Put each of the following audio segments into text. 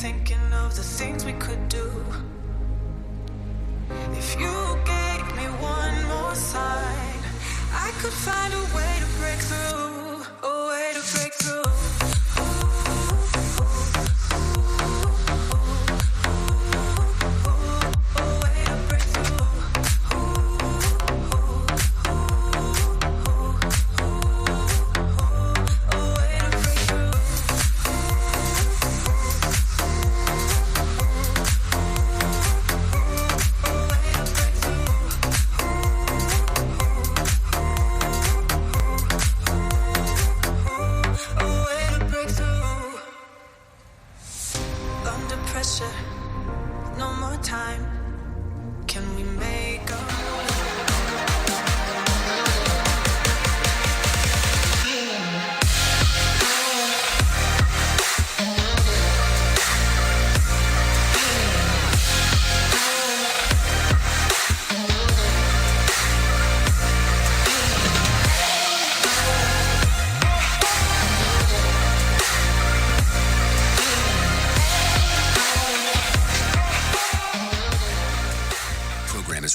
thinking of the things we could do. If you gave me one more sign, I could find a way to break through, a way to break through. No more time. Can we make a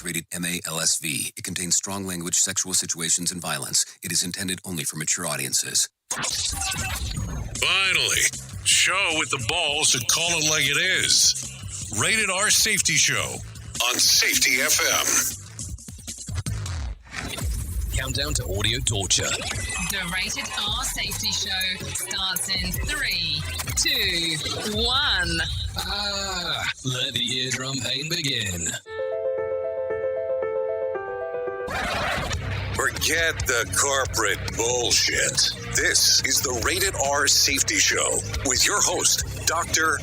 rated MALSV. It contains strong language, sexual situations, and violence. It is intended only for mature audiences. Finally, show with the balls to call it like it is. Rated R Safety Show on Safety FM. Countdown to audio torture. The Rated R Safety Show starts in 3, 2, 1. Let the eardrum pain begin. Forget the corporate bullshit. This is the Rated R Safety Show with your host, Dr.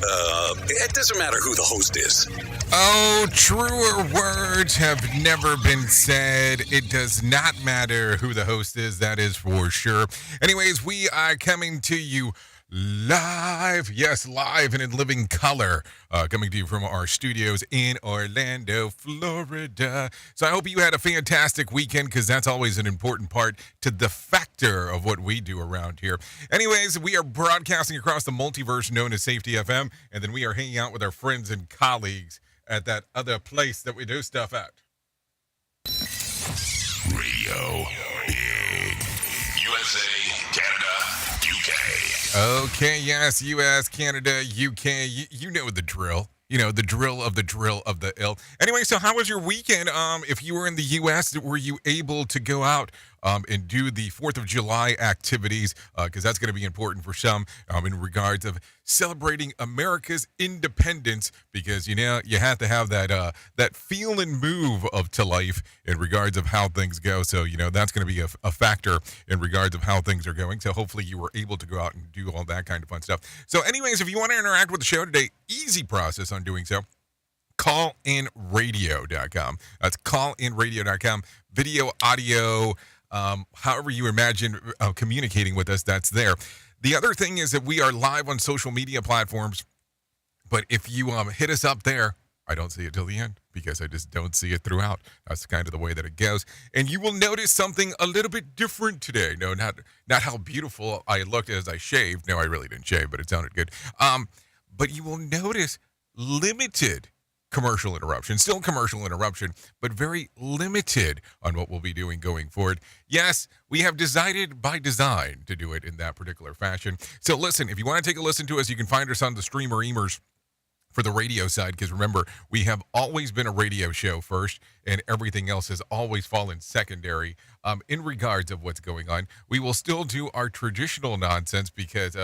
It doesn't matter who the host is. Oh, truer words have never been said. It does not matter who the host is, that is for sure. Anyways, we are coming to you live, yes, live and in living color, coming to you from our studios in Orlando, Florida. So I hope you had a fantastic weekend, because that's always an important part to the factor of what we do around here. Anyways, we are broadcasting across the multiverse known as Safety FM, and then we are hanging out with our friends and colleagues at that other place that we do stuff at. Radio Big USA, Canada, UK. Okay, yes, U.S., Canada, UK, you know the drill. You know, the drill of the ill. Anyway, so how was your weekend? If you were in the U.S., were you able to go out and do the 4th of July activities? Because that's going to be important for some in regards of celebrating America's independence, because, you know, you have to have that feel and move to life in regards of how things go. So, you know, that's going to be a factor in regards of how things are going. So hopefully you were able to go out and do all that kind of fun stuff. So anyways, if you want to interact with the show today, easy process on doing so. callinradio.com. That's callinradio.com. Video, audio, however you imagine communicating with us, that's there. The other thing is that we are live on social media platforms, but if you hit us up there, I don't see it till the end because I just don't see it throughout. That's kind of the way that it goes. And you will notice something a little bit different today. No, not how beautiful I looked as I shaved. No, I really didn't shave, but it sounded good. But you will notice limited commercial interruption, still commercial interruption, but very limited on what we'll be doing going forward. Yes, we have decided by design to do it in that particular fashion. So listen, if you want to take a listen to us, you can find us on the Streamer-emers for the radio side, because remember, we have always been a radio show first, and everything else has always fallen secondary in regards of what's going on. We will still do our traditional nonsense because,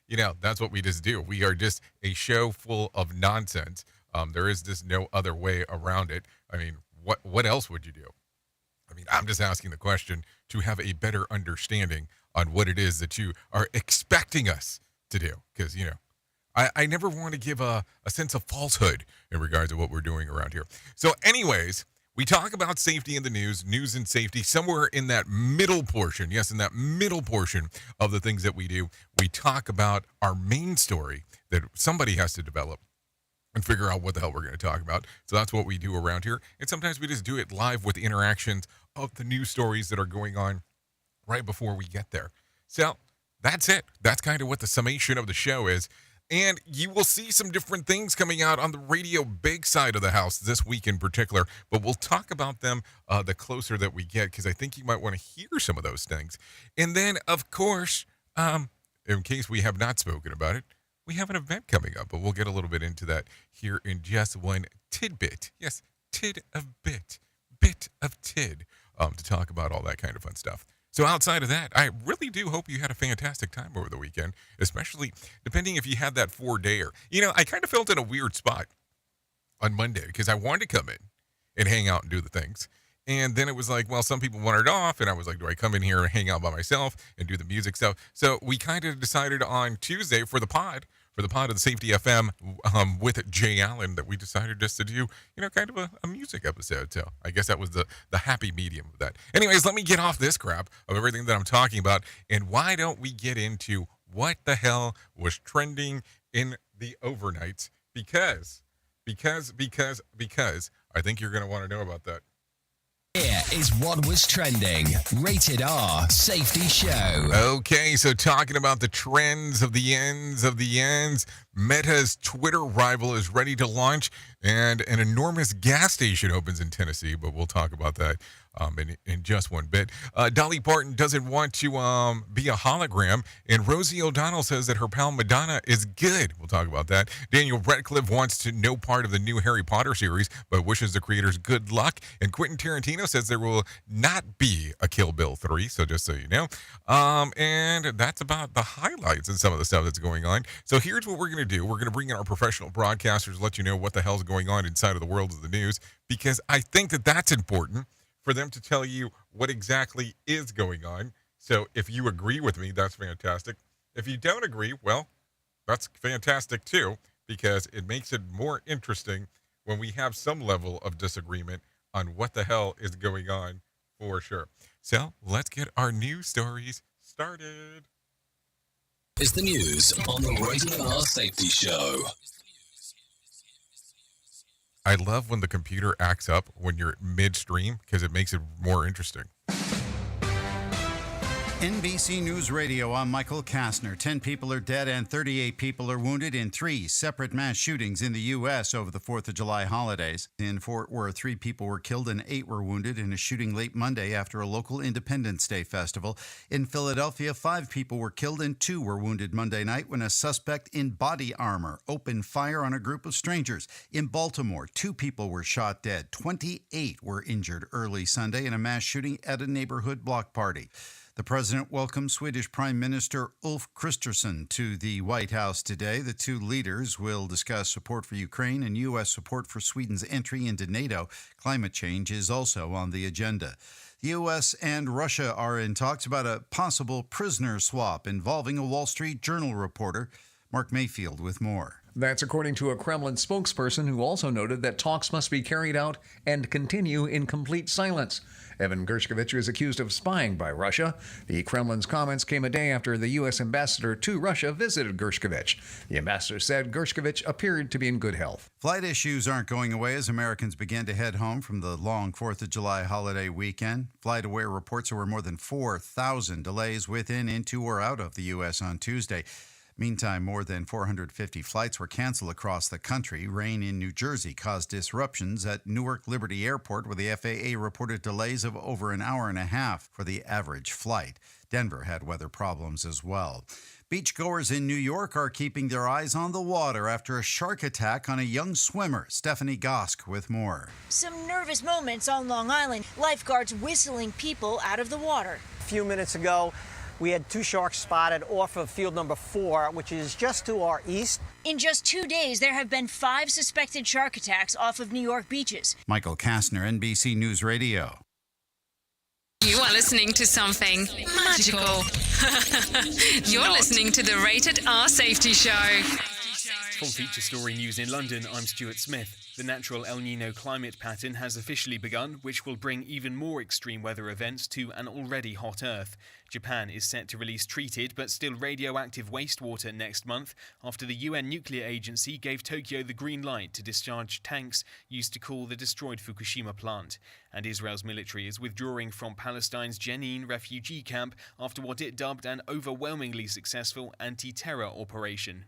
you know, that's what we just do. We are just a show full of nonsense. There is just no other way around it. I mean, what else would you do? I mean, I'm just asking the question to have a better understanding on what it is that you are expecting us to do. Because, you know, I never want to give a sense of falsehood in regards to what we're doing around here. So anyways, we talk about safety in the news and safety, somewhere in that middle portion. Yes, in that middle portion of the things that we do, we talk about our main story that somebody has to develop and figure out what the hell we're going to talk about. So that's what we do around here. And sometimes we just do it live with the interactions of the news stories that are going on right before we get there. So that's it. That's kind of what the summation of the show is. And you will see some different things coming out on the radio big side of the house this week in particular, but we'll talk about them the closer that we get, because I think you might want to hear some of those things. And then, of course, in case we have not spoken about it, we have an event coming up, but we'll get a little bit into that here in just one tidbit. Yes, bit of tid, to talk about all that kind of fun stuff. So outside of that, I really do hope you had a fantastic time over the weekend, especially depending if you had that 4-dayer. You know, I kind of felt in a weird spot on Monday because I wanted to come in and hang out and do the things. And then it was like, well, some people wanted off, and I was like, do I come in here and hang out by myself and do the music stuff? So we kind of decided on Tuesday for the pod of the Safety FM with Jay Allen that we decided just to do, you know, kind of a music episode. So I guess that was the happy medium of that. Anyways, let me get off this crap of everything that I'm talking about, and why don't we get into what the hell was trending in the overnights? Because I think you're going to want to know about that. Here is what was trending. Rated R Safety Show. Okay, so talking about the trends of the ends, Meta's Twitter rival is ready to launch, and an enormous gas station opens in Tennessee, but we'll talk about that in just one bit. Dolly Parton doesn't want to be a hologram, and Rosie O'Donnell says that her pal Madonna is good. We'll talk about that. Daniel Radcliffe wants to no part of the new Harry Potter series, but wishes the creators good luck. And Quentin Tarantino says there will not be a Kill Bill 3, so just so you know. And that's about the highlights and some of the stuff that's going on. So here's what we're going to do. We're going to bring in our professional broadcasters, let you know what the hell's going on inside of the world of the news, because I think that that's important for them to tell you what exactly is going on. So if you agree with me, that's fantastic. If you don't agree, well, that's fantastic too, because it makes it more interesting when we have some level of disagreement on what the hell is going on for sure. So let's get our news stories started. Is the news on the Rated R Safety Show. I love when the computer acts up when you're midstream because it makes it more interesting. NBC News Radio, I'm Michael Kastner. 10 people are dead and 38 people are wounded in 3 separate mass shootings in the U.S. over the 4th of July holidays. In Fort Worth, 3 people were killed and 8 were wounded in a shooting late Monday after a local Independence Day festival. In Philadelphia, 5 people were killed and 2 were wounded Monday night when a suspect in body armor opened fire on a group of strangers. In Baltimore, 2 people were shot dead. 28 were injured early Sunday in a mass shooting at a neighborhood block party. The president welcomed Swedish Prime Minister Ulf Kristersson to the White House today. The two leaders will discuss support for Ukraine and U.S. support for Sweden's entry into NATO. Climate change is also on the agenda. The U.S. and Russia are in talks about a possible prisoner swap involving a Wall Street Journal reporter. Mark Mayfield with more. That's according to a Kremlin spokesperson who also noted that talks must be carried out and continue in complete silence. Evan Gershkovich is accused of spying by Russia. The Kremlin's comments came a day after the U.S. ambassador to Russia visited Gershkovich. The ambassador said Gershkovich appeared to be in good health. Flight issues aren't going away as Americans begin to head home from the long 4th of July holiday weekend. FlightAware reports there were more than 4,000 delays within, into, or out of the U.S. on Tuesday. Meantime, more than 450 flights were canceled across the country. Rain in New Jersey caused disruptions at Newark Liberty Airport, where the FAA reported delays of over an hour and a half for the average flight. Denver had weather problems as well. Beachgoers in New York are keeping their eyes on the water after a shark attack on a young swimmer. Stephanie Gosk with more. Some nervous moments on Long Island. Lifeguards whistling people out of the water. A few minutes ago, we had 2 sharks spotted off of field number 4, which is just to our east. In just 2 days, there have been 5 suspected shark attacks off of New York beaches. Michael Kastner, NBC News Radio. You are listening to something magical. You're listening to the Rated R Safety Show. From Feature Story News in London, I'm Stuart Smith. The natural El Nino climate pattern has officially begun, which will bring even more extreme weather events to an already hot Earth. Japan is set to release treated but still radioactive wastewater next month after the UN nuclear agency gave Tokyo the green light to discharge tanks used to cool the destroyed Fukushima plant. And Israel's military is withdrawing from Palestine's Jenin refugee camp after what it dubbed an overwhelmingly successful anti-terror operation.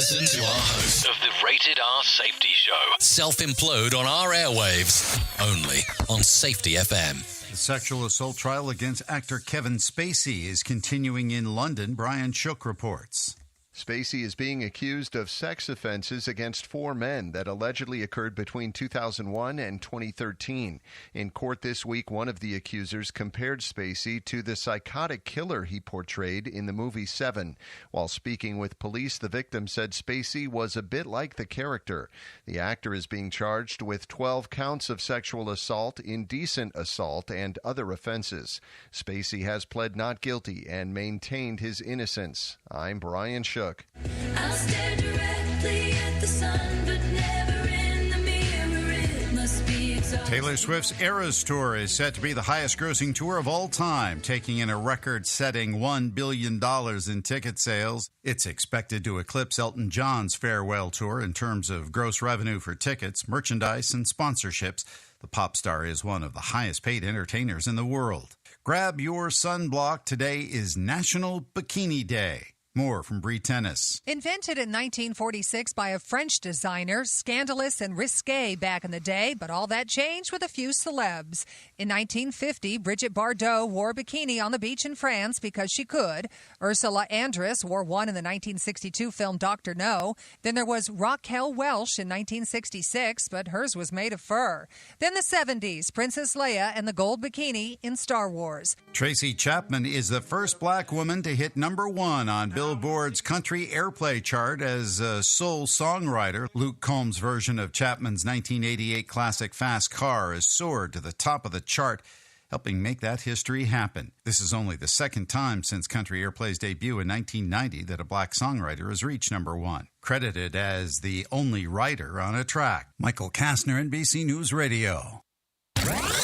Listen to our host of the Rated R Safety Show self-implode on our airwaves, only on Safety FM. The sexual assault trial against actor Kevin Spacey is continuing in London. Brian Shook reports. Spacey is being accused of sex offenses against 4 men that allegedly occurred between 2001 and 2013. In court this week, one of the accusers compared Spacey to the psychotic killer he portrayed in the movie Seven. While speaking with police, the victim said Spacey was a bit like the character. The actor is being charged with 12 counts of sexual assault, indecent assault, and other offenses. Spacey has pled not guilty and maintained his innocence. I'm Brian Shook. I'll stare directly at the sun, but never in the mirror. It must be exhausting. Taylor Swift's Eras Tour is set to be the highest-grossing tour of all time, taking in a record-setting $1 billion in ticket sales. It's expected to eclipse Elton John's farewell tour in terms of gross revenue for tickets, merchandise, and sponsorships. The pop star is one of the highest-paid entertainers in the world. Grab your sunblock. Today is National Bikini Day. More from Bree Tennis. Invented in 1946 by a French designer, scandalous and risque back in the day, but all that changed with a few celebs. In 1950, Brigitte Bardot wore a bikini on the beach in France because she could. Ursula Andress wore one in the 1962 film Dr. No. Then there was Raquel Welch in 1966, but hers was made of fur. Then the 70s, Princess Leia and the gold bikini in Star Wars. Tracy Chapman is the first black woman to hit #1 on Billboard's country airplay chart as a soul songwriter. Luke Combs' version of Chapman's 1988 classic Fast Car has soared to the top of the chart, helping make that history happen. This is only the second time since country airplay's debut in 1990 that a black songwriter has reached #1, credited as the only writer on a track. Michael Kastner, NBC News Radio.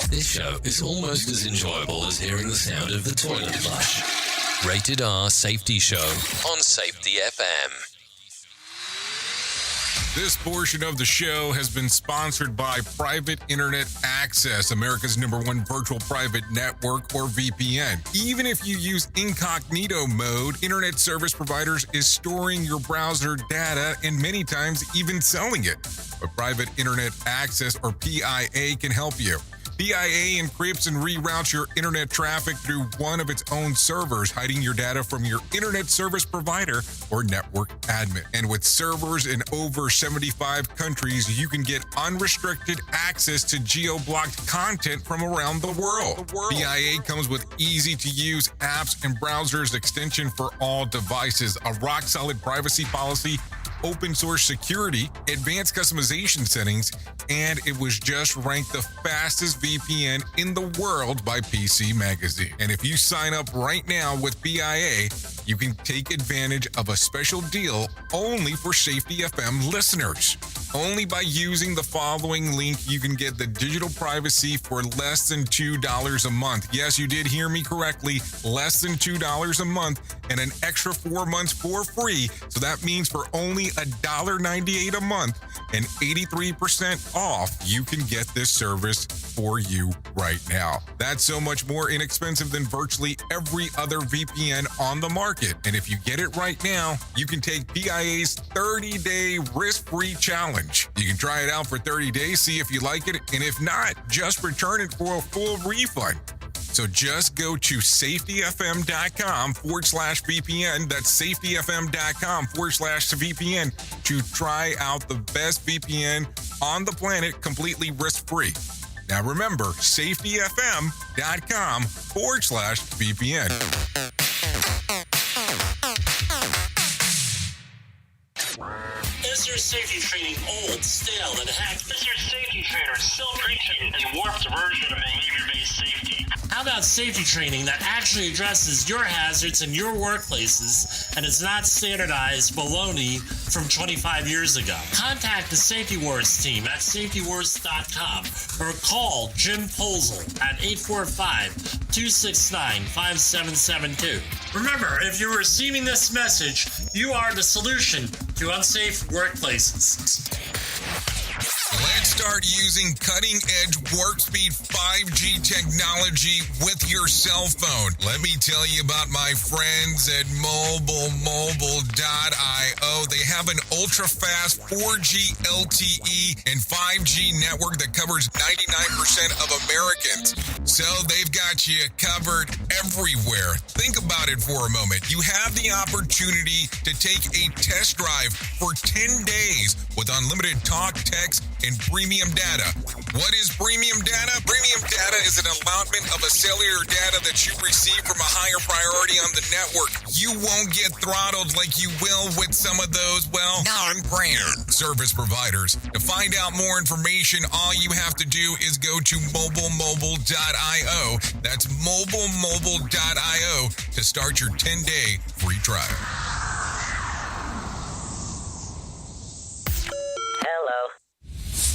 This show is almost as enjoyable as hearing the sound of the toilet flush. Rated R Safety Show on Safety FM. This portion of the show has been sponsored by Private Internet Access, America's #1 virtual private network, or VPN. Even if you use incognito mode, internet service providers is storing your browser data and many times even selling it. But Private Internet Access, or PIA, can help you. PIA encrypts and reroutes your internet traffic through one of its own servers, hiding your data from your internet service provider or network admin. And with servers in over 75 countries, you can get unrestricted access to geo-blocked content from around the world. PIA comes with easy-to-use apps and browsers extension for all devices, a rock-solid privacy policy, open source security, advanced customization settings, and it was just ranked the fastest VPN in the world by PC Magazine. And if you sign up right now with PIA, you can take advantage of a special deal only for Safety FM listeners. Only by using the following link, you can get the digital privacy for less than $2 a month. Yes, you did hear me correctly, less than $2 a month, and an extra 4 months for free. So that means for only $1.98 a month and 83% off, you can get this service for you right now. That's so much more inexpensive than virtually every other VPN on the market. And if you get it right now, you can take PIA's 30-day risk-free challenge. You can try it out for 30 days, see if you like it, and if not, just return it for a full refund. So just go to safetyfm.com/VPN. That's safetyfm.com/VPN to try out the best VPN on the planet completely risk-free. Now remember, safetyfm.com/VPN. Is your safety training old, stale, and hacked? Is your safety trainer still preaching a warped version of behavior-based safety? How about safety training that actually addresses your hazards in your workplaces and is not standardized baloney from 25 years ago? Contact the Safety Wars team at safetywars.com or call Jim Posel at 845-269-5772. Remember, if you're receiving this message, you are the solution to unsafe workplaces. Let's start using cutting-edge warp speed 5G technology with your cell phone. Let me tell you about my friends at mobile.io. They have an ultra-fast 4G LTE and 5G network that covers 99% of Americans. So they've got you covered everywhere. Think about it for a moment. You have the opportunity to take a test drive for 10 days with unlimited talk, text, and premium data. What is premium data? Premium data is an allotment of a cellular data that you receive from a higher priority on the network. You won't get throttled like you will with some of those, well, non-brand service providers. To find out more information, all you have to do is go to mobilemobile.io. That's mobilemobile.io to start your 10-day free trial. Hello.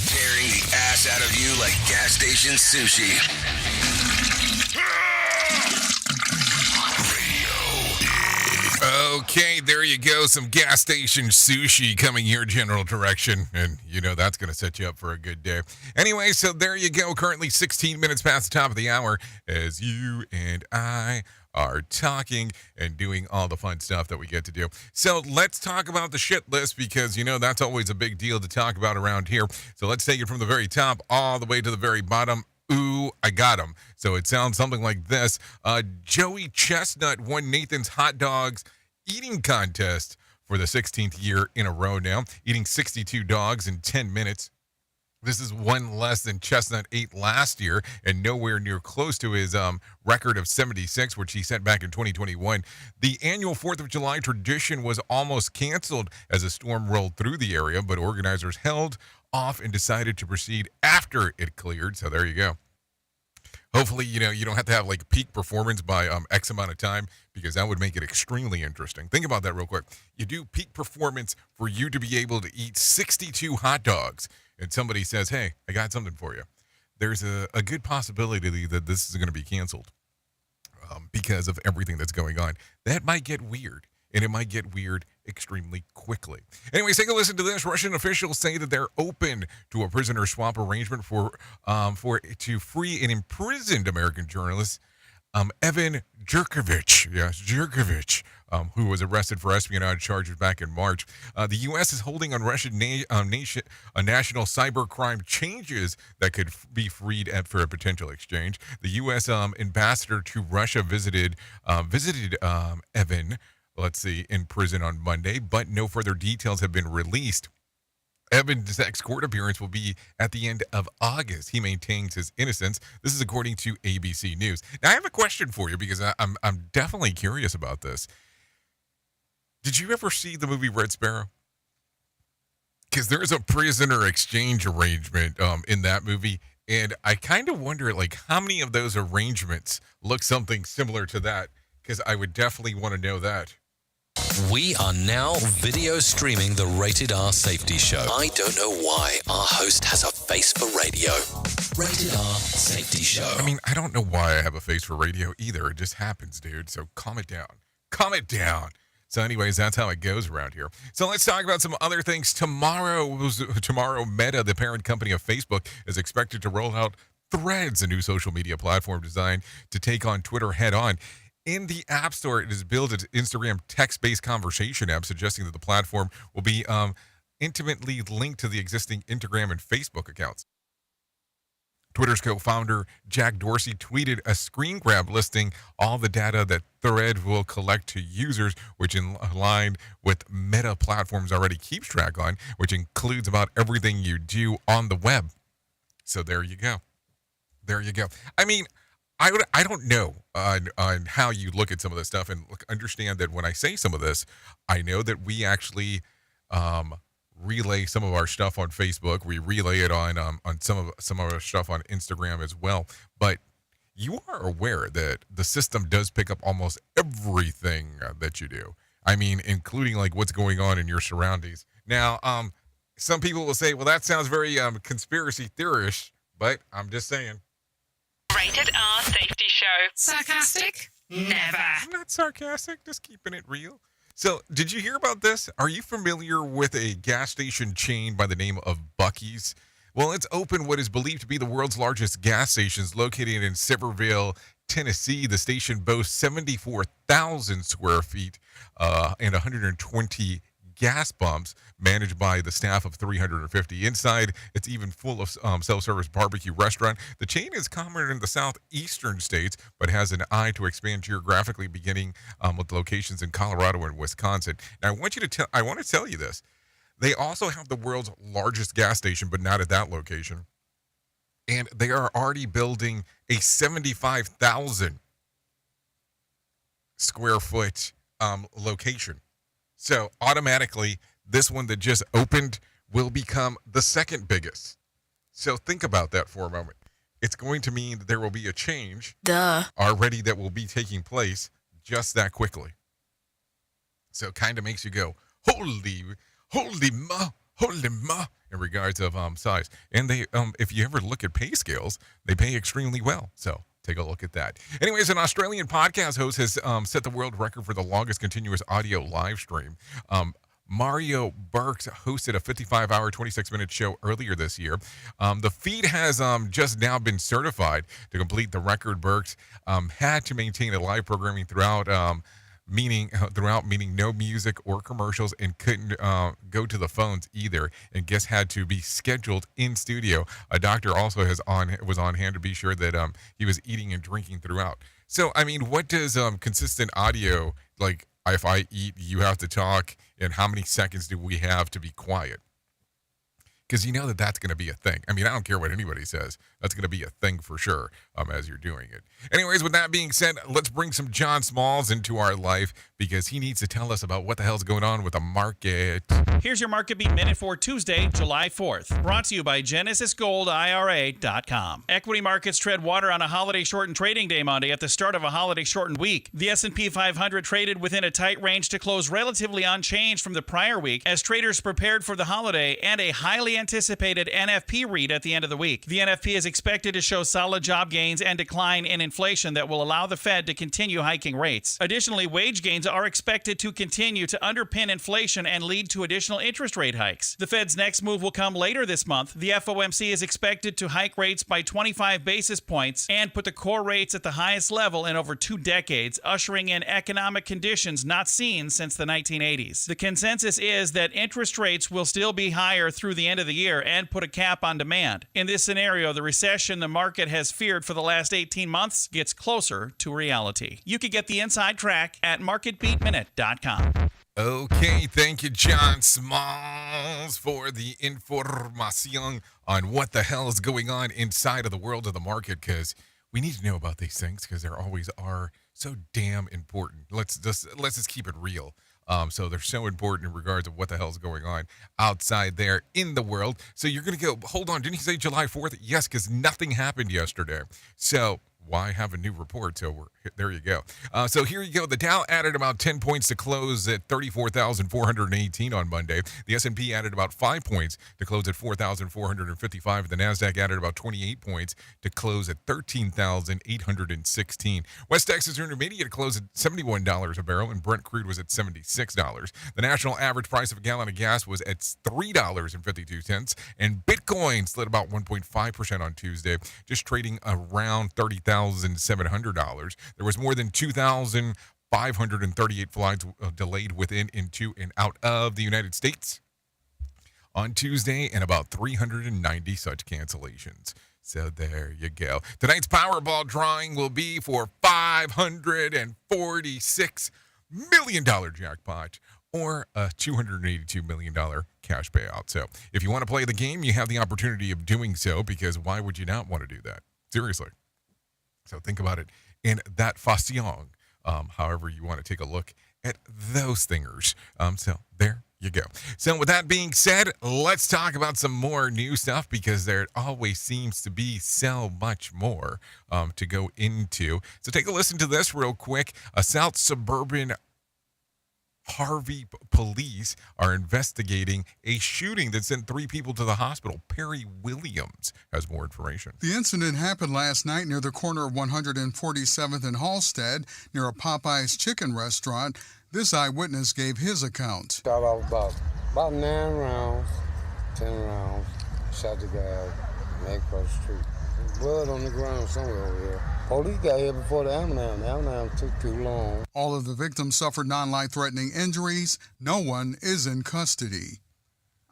Tearing the ass out of you like gas station sushi. Okay, there you go. Some gas station sushi coming your general direction. And you know that's going to set you up for a good day. Anyway, so there you go. Currently 16 minutes past the top of the hour as you and I are talking and doing all the fun stuff that we get to do. So let's talk about the shit list because, you know, that's always a big deal to talk about around here. So let's take it from the very top all the way to the very bottom. Ooh, I got him. So it sounds something like this. Joey Chestnut won Nathan's Hot Dogs eating contest for the 16th year in a row now, eating 62 dogs in 10 minutes. This is one less than Chestnut ate last year and nowhere near close to his record of 76, which he set back in 2021. The annual 4th of July tradition was almost canceled as a storm rolled through the area, but organizers held off and decided to proceed after it cleared. So there you go. Hopefully, you know, you don't have to have like peak performance by X amount of time because that would make it extremely interesting. Think about that real quick. You do peak performance for you to be able to eat 62 hot dogs and somebody says, hey, I got something for you. There's a good possibility that this is going to be canceled because of everything that's going on. That might get weird. And it might get weird extremely quickly. Anyways, take a listen to this. Russian officials say that they're open to a prisoner swap arrangement to free an imprisoned American journalist, Evan Jurkovich, who was arrested for espionage charges back in March. The U.S. is holding on Russian national cybercrime changes that could be freed for a potential exchange. The U.S. ambassador to Russia visited Evan, in prison on Monday, but no further details have been released. Evan's next court appearance will be at the end of August. He maintains his innocence. This is according to ABC News. Now, I have a question for you because I'm definitely curious about this. Did you ever see the movie Red Sparrow? Because there's a prisoner exchange arrangement in that movie, and I kind of wonder, like, how many of those arrangements look something similar to that? Because I would definitely want to know that. We are now video streaming the Rated R Safety Show. I don't know why our host has a face for radio. Rated R Safety Show. I mean, I don't know why I have a face for radio either. It just happens, dude. So calm it down. Calm it down. So anyways, that's how it goes around here. So let's talk about some other things. Tomorrow, Meta, the parent company of Facebook, is expected to roll out Threads, a new social media platform designed to take on Twitter head on. In the App Store, it is billed as Instagram text-based conversation app, suggesting that the platform will be intimately linked to the existing Instagram and Facebook accounts. Twitter's co-founder Jack Dorsey tweeted a screen grab listing all the data that Thread will collect to users, which in line with Meta Platforms already keeps track on, which includes about everything you do on the web. So there you go. There you go. I mean, I don't know on how you look at some of this stuff and understand that when I say some of this, I know that we actually relay some of our stuff on Facebook. We relay it on some of our stuff on Instagram as well. But you are aware that the system does pick up almost everything that you do. I mean, including like what's going on in your surroundings. Now, some people will say, well, that sounds very conspiracy theorist, but I'm just saying. Rated R Safety Show. Sarcastic? Never. I'm not sarcastic, just keeping it real. So, did you hear about this? Are you familiar with a gas station chain by the name of Buc-ee's? Well, it's opened what is believed to be the world's largest gas stations located in Sevierville, Tennessee. The station boasts 74,000 square feet and 120 gas pumps managed by the staff of 350. Inside, it's even full of self-service barbecue restaurant. The chain is common in the southeastern states, but has an eye to expand geographically, beginning with locations in Colorado and Wisconsin. Now, I want to tell you this. They also have the world's largest gas station, but not at that location. And they are already building a 75,000 square foot location. So automatically, this one that just opened will become the second biggest. So think about that for a moment. It's going to mean that there will be a change already that will be taking place just that quickly. So it kind of makes you go, holy ma, in regards of size. And they, if you ever look at pay scales, they pay extremely well. So take a look at that. Anyways, an Australian podcast host has set the world record for the longest continuous audio live stream. Mario Burks hosted a 55-hour, 26-minute show earlier this year. The feed has just now been certified to complete the record. Burks had to maintain a live programming throughout, meaning no music or commercials, and couldn't go to the phones either, and guests had to be scheduled in studio. A doctor also was on hand to be sure that he was eating and drinking throughout. So, I mean, what does consistent audio, like if I eat, you have to talk, and how many seconds do we have to be quiet? Because you know that that's going to be a thing. I mean, I don't care what anybody says. That's going to be a thing for sure as you're doing it. Anyways, with that being said, let's bring some John Smalls into our life because he needs to tell us about what the hell's going on with the market. Here's your Market Beat Minute for Tuesday, July 4th. Brought to you by GenesisGoldIRA.com. Equity markets tread water on a holiday-shortened trading day Monday at the start of a holiday-shortened week. The S&P 500 traded within a tight range to close relatively unchanged from the prior week as traders prepared for the holiday and a highly anticipated NFP read at the end of the week. The NFP is expected to show solid job gains and decline in inflation that will allow the Fed to continue hiking rates. Additionally, wage gains are expected to continue to underpin inflation and lead to additional interest rate hikes. The Fed's next move will come later this month. The FOMC is expected to hike rates by 25 basis points and put the core rates at the highest level in over 2 decades, ushering in economic conditions not seen since the 1980s. The consensus is that interest rates will still be higher through the end of the year and put a cap on demand. In this scenario, the recession the market has feared for the last 18 months gets closer to reality. You can get the inside track at marketbeatminute.com. Okay, thank you, John Smalls, for the information on what the hell is going on inside of the world of the market, because we need to know about these things because they always are so damn important. Let's just keep it real. So they're so important in regards of what the hell's going on outside there in the world. So you're going to go, hold on, didn't you say July 4th? Yes, because nothing happened yesterday. So why have a new report? So there you go. So here you go. The Dow added about 10 points to close at 34,418 on Monday. The S&P added about 5 points to close at 4,455. The NASDAQ added about 28 points to close at 13,816. West Texas Intermediate closed at $71 a barrel, and Brent crude was at $76. The national average price of a gallon of gas was at $3.52, and Bitcoin slid about 1.5% on Tuesday, just trading around $30,700. There was more than 2,538 flights delayed within, into, and out of the United States on Tuesday, and about 390 such cancellations. So there you go. Tonight's Powerball drawing will be for $546 million jackpot, or a $282 million cash payout. So if you want to play the game, you have the opportunity of doing so, because why would you not want to do that? Seriously. So think about it in that fashion, however you want to take a look at those thingers. So there you go. So with that being said, let's talk about some more new stuff, because there always seems to be so much more to go into. So take a listen to this real quick. A South Suburban Harvey police are investigating a shooting that sent 3 people to the hospital. Perry Williams has more information. The incident happened last night near the corner of 147th and Halstead, near a Popeye's chicken restaurant. This eyewitness gave his account. Got off about 9 rounds, 10 rounds, shot the guy, and they crossed the street. Blood on the ground somewhere over here. Police got here before the ambulance. The ambulance took too long. All of the victims suffered non-life-threatening injuries. No one is in custody.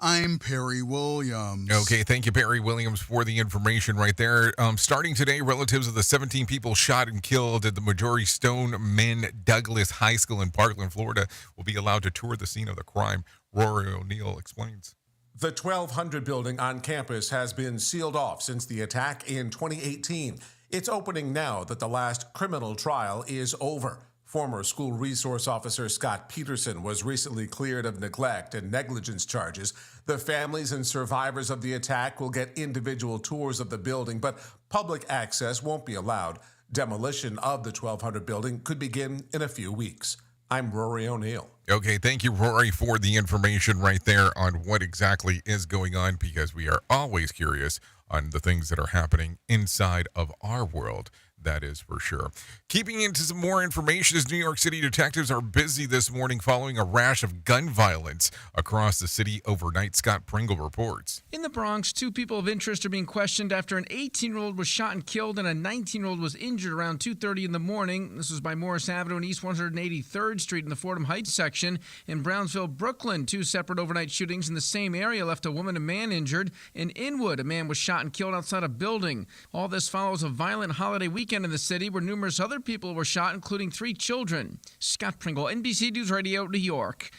I'm Perry Williams. Okay, thank you, Perry Williams, for the information right there. Starting today, relatives of the 17 people shot and killed at the Majority Stoneman Douglas High School in Parkland, Florida, will be allowed to tour the scene of the crime. Rory O'Neill explains. The 1200 building on campus has been sealed off since the attack in 2018. It's opening now that the last criminal trial is over. Former school resource officer Scott Peterson was recently cleared of neglect and negligence charges. The families and survivors of the attack will get individual tours of the building, but public access won't be allowed. Demolition of the 1200 building could begin in a few weeks. I'm Rory O'Neill. Okay, thank you, Rory, for the information right there on what exactly is going on, because we are always curious on the things that are happening inside of our world. That is for sure. Keeping into some more information, as New York City detectives are busy this morning following a rash of gun violence across the city overnight. Scott Pringle reports. In the Bronx, 2 people of interest are being questioned after an 18-year-old was shot and killed and a 19-year-old was injured around 2:30 in the morning. This was by Morris Avenue and East 183rd Street in the Fordham Heights section. In Brownsville, Brooklyn, 2 separate overnight shootings in the same area left a woman and man injured. In Inwood, a man was shot and killed outside a building. All this follows a violent holiday weekend in the city where numerous other people were shot, including 3 children. Scott Pringle, NBC News Radio, New York.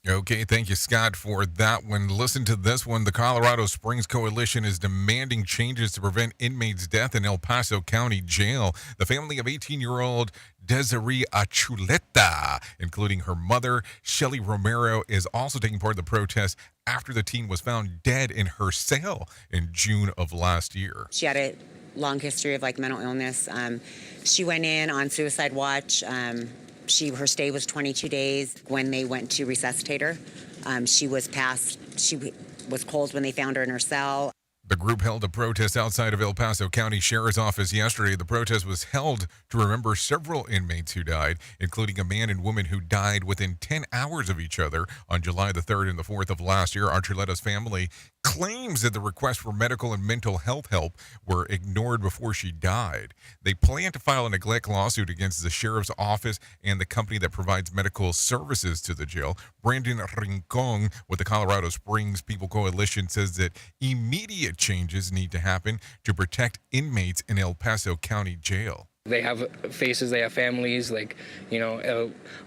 Okay, thank you, Scott, for that one. Listen to this one. The Colorado Springs Coalition is demanding changes to prevent inmates' death in El Paso County Jail. The family of 18-year-old Desiree Achuleta, including her mother, Shelly Romero, is also taking part in the protest after the teen was found dead in her cell in June of last year. She had a long history of mental illness. She went in on suicide watch. Her stay was 22 days. When they went to resuscitate her, she was cold when they found her in her cell. The group held a protest outside of El Paso County Sheriff's Office yesterday. The protest was held to remember several inmates who died, including a man and woman who died within 10 hours of each other on July the 3rd and the 4th of last year. Archuleta's family claims that the requests for medical and mental health help were ignored before she died. They plan to file a neglect lawsuit against the sheriff's office and the company that provides medical services to the jail. Brandon Rincon with the Colorado Springs People Coalition says that immediate changes need to happen to protect inmates in El Paso County Jail. They have faces, they have families, a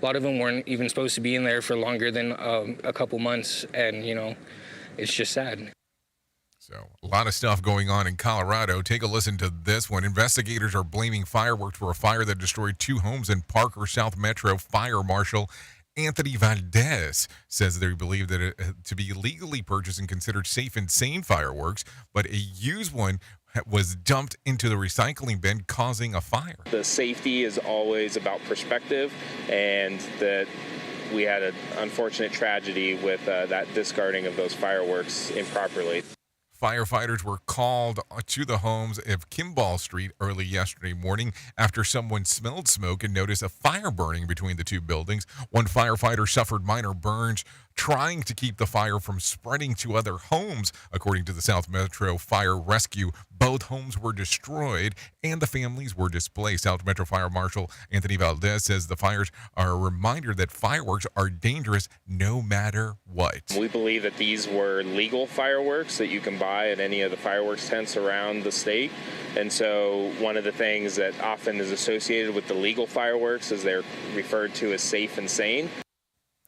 lot of them weren't even supposed to be in there for longer than a couple months, and, it's just sad. So, a lot of stuff going on in Colorado. Take a listen to this one. Investigators are blaming fireworks for a fire that destroyed 2 homes in Parker South Metro. Fire Marshal Anthony Valdez says they believe that to be legally purchased and considered safe and sane fireworks, but a used one was dumped into the recycling bin, causing a fire. The safety is always about perspective, and that we had an unfortunate tragedy with that discarding of those fireworks improperly. Firefighters were called to the homes of Kimball Street early yesterday morning after someone smelled smoke and noticed a fire burning between the 2 buildings. One firefighter suffered minor burns trying to keep the fire from spreading to other homes. According to the South Metro Fire Rescue, both homes were destroyed and the families were displaced. South Metro Fire Marshal Anthony Valdez says the fires are a reminder that fireworks are dangerous no matter what. We believe that these were legal fireworks that you can buy at any of the fireworks tents around the state. And so one of the things that often is associated with the legal fireworks is they're referred to as safe and sane.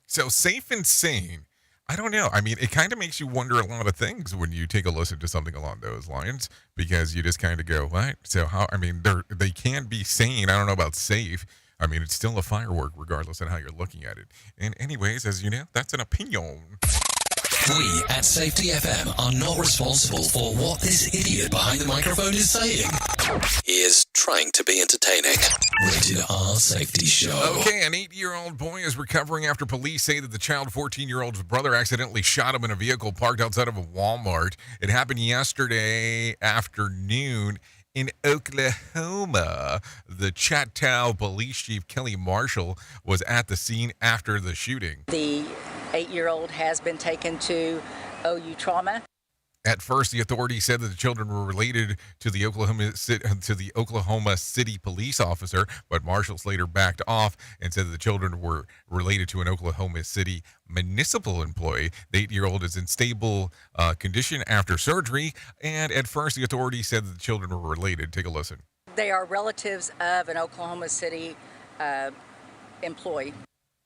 So safe and sane, I don't know. I mean, it kind of makes you wonder a lot of things when you take a listen to something along those lines, because you just kind of go, what? So how, I mean, they can be sane. I don't know about safe. I mean, it's still a firework regardless of how you're looking at it. And anyways, as you know, that's an opinion. We at Safety FM are not responsible for what this idiot behind the microphone is saying. He is trying to be entertaining. Rated R Safety Show. Okay, an 8-year-old boy is recovering after police say that the child 14-year-old's brother accidentally shot him in a vehicle parked outside of a Walmart. It happened yesterday afternoon in Oklahoma. The Chateau Police Chief Kelly Marshall was at the scene after the shooting. The 8-year-old has been taken to OU Trauma. At first, the authorities said that the children were related to the Oklahoma City police officer, but marshals later backed off and said that the children were related to an Oklahoma City municipal employee. The 8-year-old is in stable condition after surgery, and at first, the authorities said that the children were related. Take a listen. They are relatives of an Oklahoma City employee.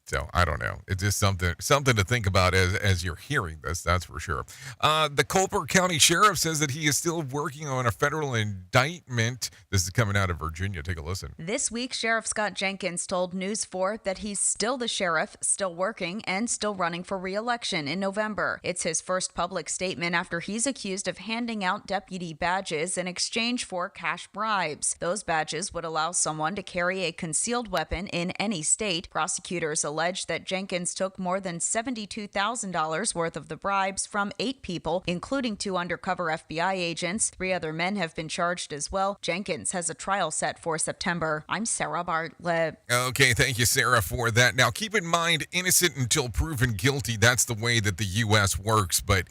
So I don't know. It's just something to think about as you're hearing this. That's for sure. The Culper County Sheriff says that he is still working on a federal indictment. This is coming out of Virginia. Take a listen. This week, Sheriff Scott Jenkins told News 4 that he's still the sheriff, still working, and still running for re-election in November. It's his first public statement after he's accused of handing out deputy badges in exchange for cash bribes. Those badges would allow someone to carry a concealed weapon in any state. Prosecutors alleged that Jenkins took more than $72,000 worth of the bribes from 8 people, including 2 undercover FBI agents. 3 other men have been charged as well. Jenkins has a trial set for September. I'm Sarah Bartlett. Okay, thank you, Sarah, for that. Now, keep in mind, innocent until proven guilty. That's the way that the U.S. works. But,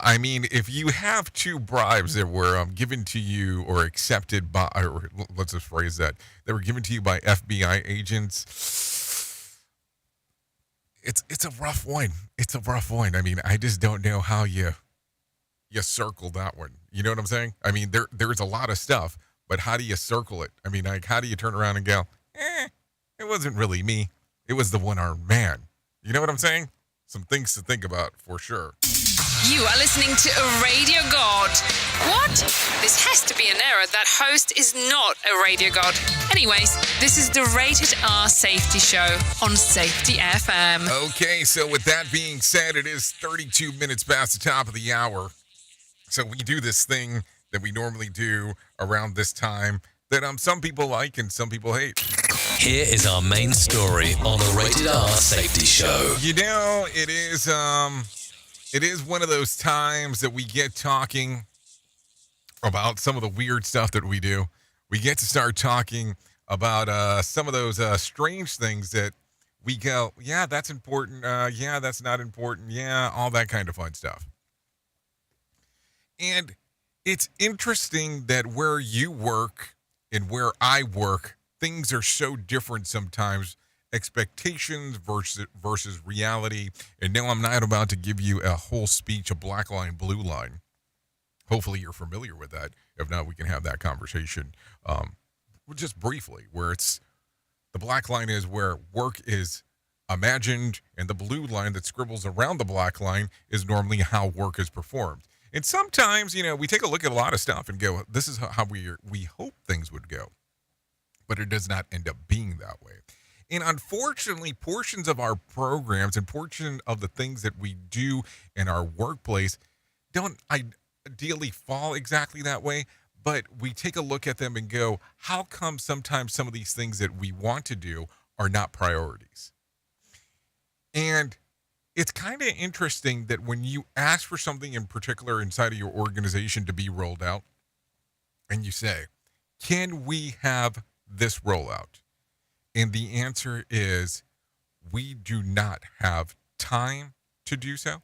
I mean, if you have 2 bribes that were given to you or accepted by, or let's just phrase that, that were given to you by FBI agents, it's a rough one. It's a rough one. I mean, I just don't know how you circle that one. You know what I'm saying? I mean, there's a lot of stuff, but how do you circle it? I mean, like, how do you turn around and go, it wasn't really me. It was the one-armed man. You know what I'm saying? Some things to think about for sure. You are listening to a radio god. What? This has to be an error. That host is not a radio god. Anyways, this is the Rated R Safety Show on Safety FM. Okay, so with that being said, it is 32 minutes past the top of the hour. So we do this thing that we normally do around this time that some people like and some people hate. Here is our main story on the Rated R Safety Show. You know, it is one of those times that we get talking about some of the weird stuff that we do. We get to start talking about some of those strange things that we go, yeah, that's important. Yeah, that's not important. Yeah, all that kind of fun stuff. And it's interesting that where you work and where I work, things are so different sometimes. Expectations versus reality. And now I'm not about to give you a whole speech of black line, blue line. Hopefully you're familiar with that. If not, we can have that conversation just briefly, where it's the black line is where work is imagined, and the blue line that scribbles around the black line is normally how work is performed. And sometimes, you know, we take a look at a lot of stuff and go, this is how we hope things would go. But it does not end up being that way. And unfortunately, portions of our programs and portion of the things that we do in our workplace don't ideally fall exactly that way, but we take a look at them and go, how come sometimes some of these things that we want to do are not priorities? And it's kind of interesting that when you ask for something in particular inside of your organization to be rolled out, and you say, can we have this rollout? And the answer is, we do not have time to do so.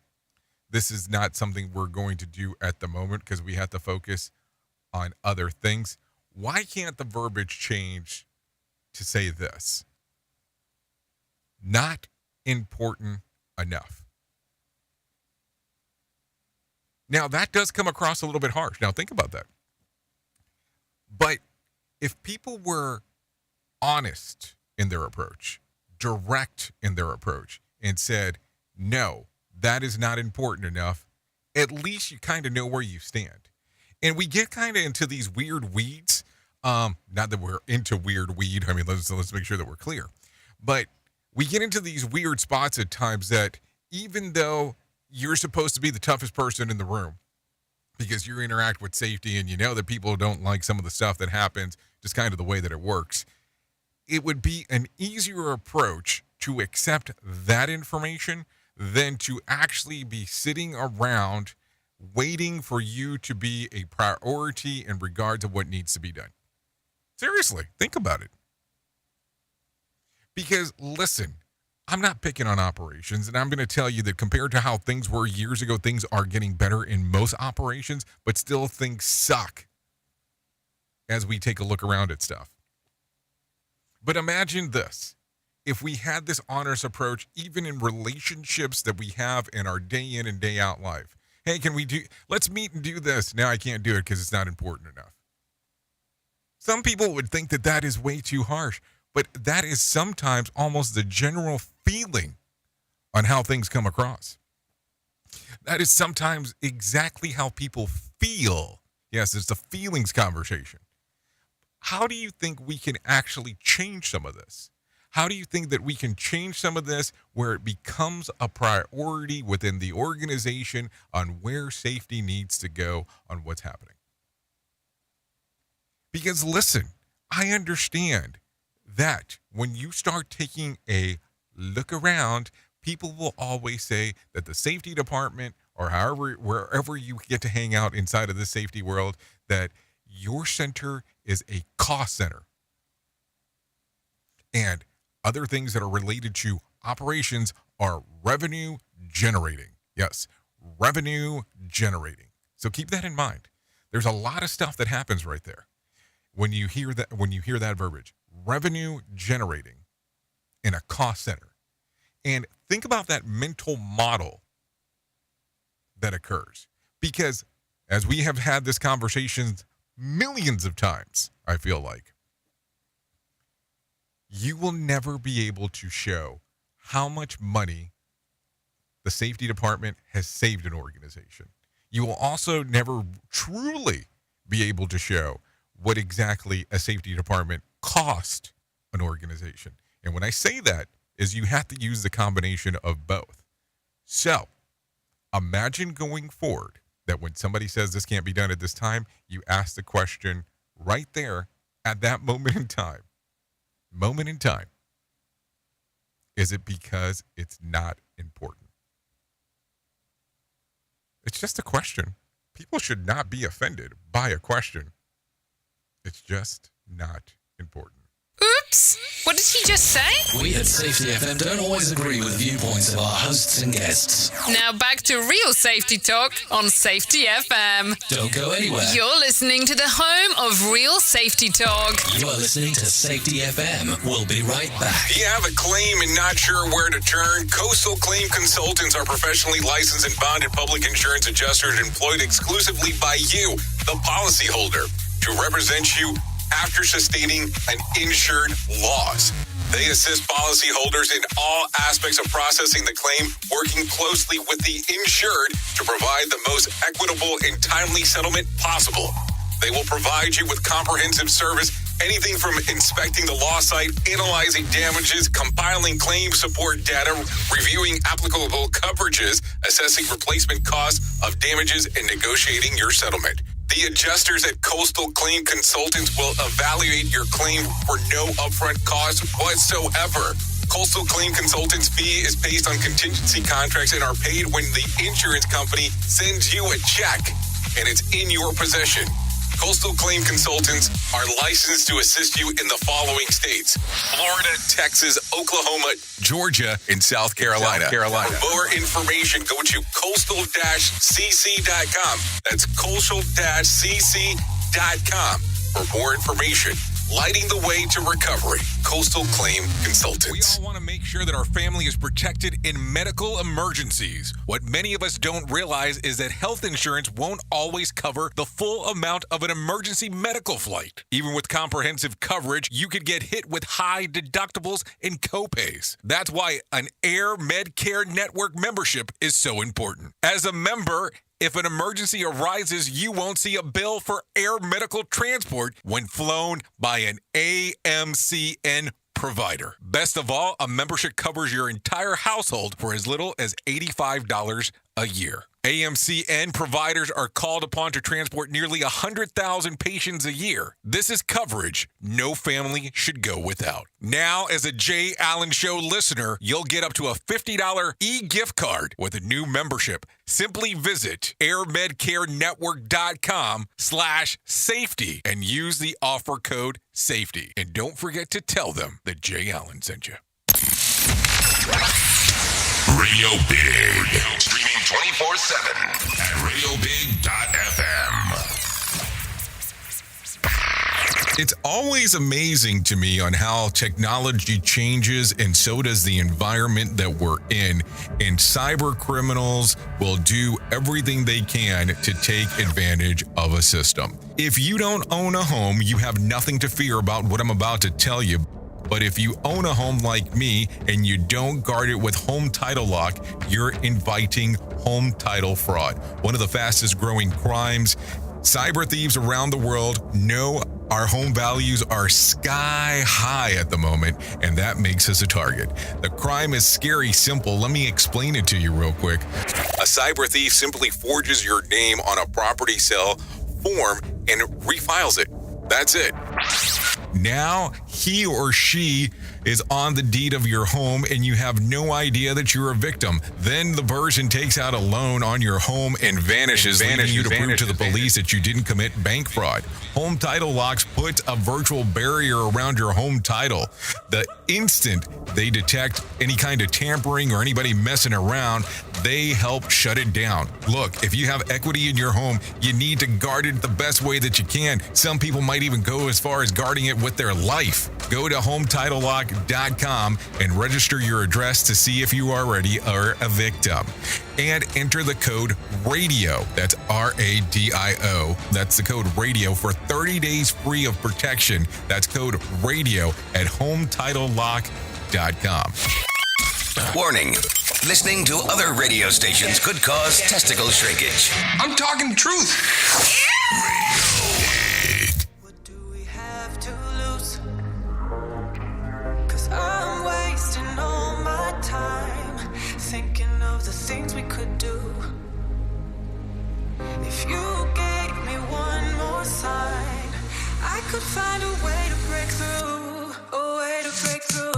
This is not something we're going to do at the moment because we have to focus on other things. Why can't the verbiage change to say this? Not important enough. Now, that does come across a little bit harsh. Now, think about that. But if people were honest in their approach, direct in their approach, and said, no, that is not important enough, at least you kind of know where you stand. And we get kind of into these weird weeds. Not that we're into weird weed. I mean, let's make sure that we're clear. But we get into these weird spots at times that even though you're supposed to be the toughest person in the room because you interact with safety and you know that people don't like some of the stuff that happens, just kind of the way that it works, it would be an easier approach to accept that information than to actually be sitting around waiting for you to be a priority in regard to what needs to be done. Seriously, think about it. Because listen, I'm not picking on operations, and I'm going to tell you that compared to how things were years ago, things are getting better in most operations, but still things suck as we take a look around at stuff. But imagine this. If we had this honest approach, even in relationships that we have in our day in and day out life. Hey, let's meet and do this. No, I can't do it because it's not important enough. Some people would think that that is way too harsh, but that is sometimes almost the general feeling on how things come across. That is sometimes exactly how people feel. Yes, it's the feelings conversation. How do you think we can actually change some of this? How do you think that we can change some of this where it becomes a priority within the organization on where safety needs to go on what's happening? Because listen, I understand that when you start taking a look around, people will always say that the safety department or wherever you get to hang out inside of the safety world, that your center is a cost center. And other things that are related to operations are revenue generating. Yes, revenue generating. So keep that in mind. There's a lot of stuff that happens right there when you hear that verbiage, revenue generating in a cost center. And think about that mental model that occurs, because as we have had this conversation millions of times, I feel like, you will never be able to show how much money the safety department has saved an organization. You will also never truly be able to show what exactly a safety department cost an organization. And when I say that, is you have to use the combination of both. So imagine going forward that when somebody says this can't be done at this time, you ask the question right there at that moment in time. Is it because it's not important? It's just a question. People should not be offended by a question. It's just not important. Oops! What did he just say? We at Safety FM don't always agree with viewpoints of our hosts and guests. Now back to real safety talk on Safety FM. Don't go anywhere. You're listening to the home of real safety talk. You are listening to Safety FM. We'll be right back. Do you have a claim and not sure where to turn? Coastal Claim Consultants are professionally licensed and bonded public insurance adjusters employed exclusively by you, the policyholder, to represent you after sustaining an insured loss. They assist policyholders in all aspects of processing the claim, working closely with the insured to provide the most equitable and timely settlement possible. They will provide you with comprehensive service, anything from inspecting the loss site, analyzing damages, compiling claim support data, reviewing applicable coverages, assessing replacement costs of damages, and negotiating your settlement. The adjusters at Coastal Claim Consultants will evaluate your claim for no upfront cost whatsoever. Coastal Claim Consultants' fee is based on contingency contracts and are paid when the insurance company sends you a check and it's in your possession. Coastal Claim Consultants are licensed to assist you in the following states: Florida, Texas, Oklahoma, Georgia, and South Carolina. For more information, go to coastal-cc.com. That's coastal-cc.com. For more information, lighting the way to recovery. Coastal Claim Consultants. We all want to make sure that our family is protected in medical emergencies. What many of us don't realize is that health insurance won't always cover the full amount of an emergency medical flight. Even with comprehensive coverage, you could get hit with high deductibles and copays. That's why an Air Medcare Network membership is so important. As a member, if an emergency arises, you won't see a bill for air medical transport when flown by an AMCN provider. Best of all, a membership covers your entire household for as little as $85 a year. AMCN providers are called upon to transport nearly 100,000 patients a year. This is coverage no family should go without. Now, as a Jay Allen Show listener, you'll get up to a $50 e-gift card with a new membership. Simply visit airmedcarenetwork.com/safety and use the offer code SAFETY. And don't forget to tell them that Jay Allen sent you. Radio Big. Streaming 24/7 at radiobig.fm. It's always amazing to me on how technology changes, and so does the environment that we're in. And cyber criminals will do everything they can to take advantage of a system. If you don't own a home, you have nothing to fear about what I'm about to tell you. But if you own a home like me and you don't guard it with home title lock, you're inviting home title fraud. One of the fastest growing crimes. Cyber thieves around the world know our home values are sky high at the moment, and that makes us a target. The crime is scary simple. Let me explain it to you real quick. A cyber thief simply forges your name on a property sale form and refiles it. That's it. Now he or she is on the deed of your home and you have no idea that you're a victim. Then the person takes out a loan on your home and vanishes, leaving you to prove to the police that you didn't commit bank fraud. Home title locks put a virtual barrier around your home title. The instant they detect any kind of tampering or anybody messing around, they help shut it down. Look, if you have equity in your home, you need to guard it the best way that you can. Some people might even go as far as guarding it with their life. Go to HometitleLock.com and register your address to see if you already are a victim. And enter the code RADIO. That's RADIO. That's the code RADIO for 30 days free of protection. That's code RADIO at HometitleLock.com. Warning. Listening to other radio stations could cause testicle shrinkage. I'm talking the truth. I'm wasting all my time thinking of the things we could do. If you gave me one more sign, I could find a way to break through, a way to break through.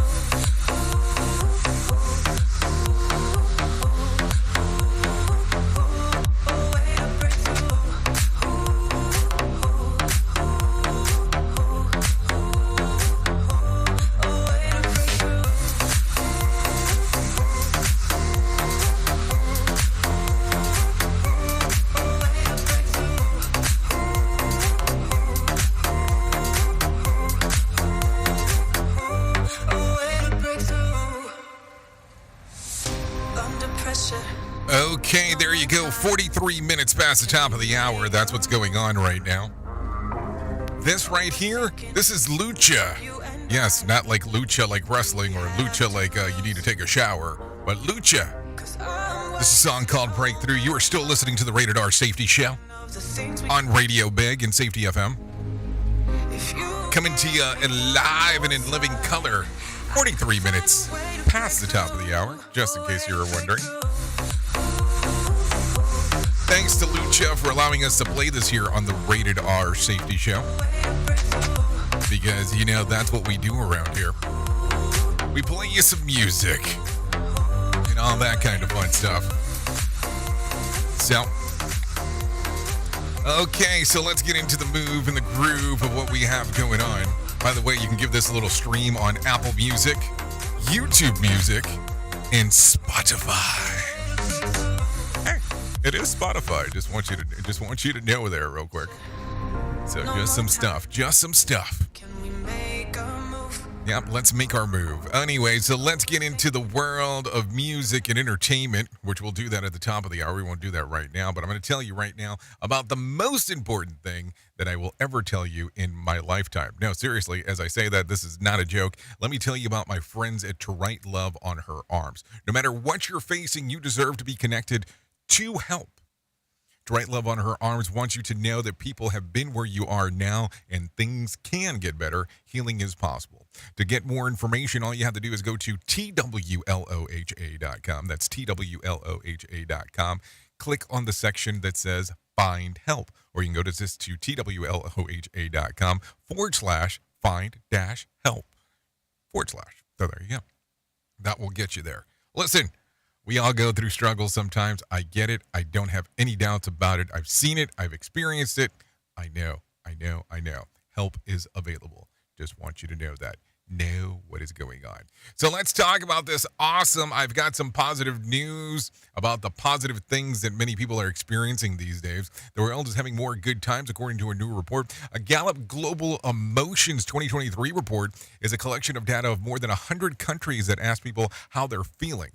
Okay, there you go. 43 minutes past the top of the hour. That's what's going on right now. This right here, this is lucha. Yes, not like lucha like wrestling or lucha like you need to take a shower, but lucha. This is a song called Breakthrough. You are still listening to the Rated R Safety Show on Radio Big and Safety FM. Coming to you live and in living color. 43 minutes past the top of the hour, just in case you were wondering. Thanks to Lucha for allowing us to play this here on the Rated R Safety Show. Because, you know, that's what we do around here. We play you some music and all that kind of fun stuff. So, okay, so let's get into the move and the groove of what we have going on. By the way, you can give this a little stream on Apple Music, YouTube Music, and Spotify. Hey, it is Spotify. Just want you to know there real quick. So just some stuff. Yep, let's make our move. Anyway, so let's get into the world of music and entertainment, which we'll do that at the top of the hour. We won't do that right now, but I'm going to tell you right now about the most important thing that I will ever tell you in my lifetime. No, seriously, as I say that, this is not a joke. Let me tell you about my friends at To Write Love on Her Arms. No matter what you're facing, you deserve to be connected to help. To Write Love on Her Arms wants you to know that people have been where you are now and things can get better. Healing is possible. To get more information, all you have to do is go to TWLOHA.com. That's TWLOHA.com. Click on the section that says Find Help. Or you can go to TWLOHA.com/find-help. / So there you go. That will get you there. Listen. We all go through struggles sometimes. I get it. I don't have any doubts about it. I've seen it. I've experienced it. I know. Help is available. Just want you to know that. know what is going on. So let's talk about this awesome. I've got some positive news about the positive things that many people are experiencing these days. The world is having more good times, according to a new report. A Gallup Global Emotions 2023 report is a collection of data of more than 100 countries that ask people how they're feeling.